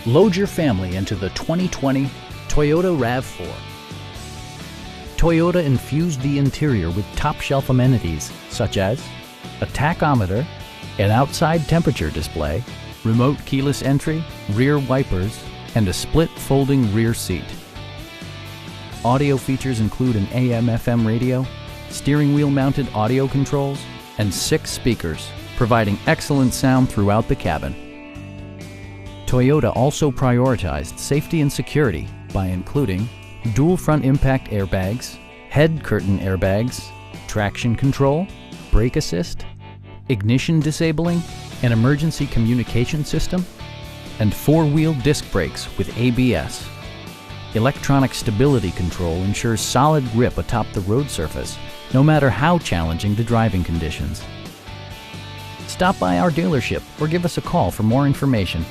Load your family into the 2020 Toyota RAV4. Toyota infused the interior with top-shelf amenities such as a tachometer, an outside temperature display, remote keyless entry, rear wipers, and a split folding rear seat. Audio features include an AM/FM radio, steering wheel mounted audio controls, and 6 speakers, providing excellent sound throughout the cabin. Toyota also prioritized safety and security by including dual front impact airbags, head curtain airbags, traction control, brake assist, ignition disabling, an emergency communication system, and 4-wheel disc brakes with ABS. Electronic stability control ensures solid grip atop the road surface, no matter how challenging the driving conditions. Stop by our dealership or give us a call for more information.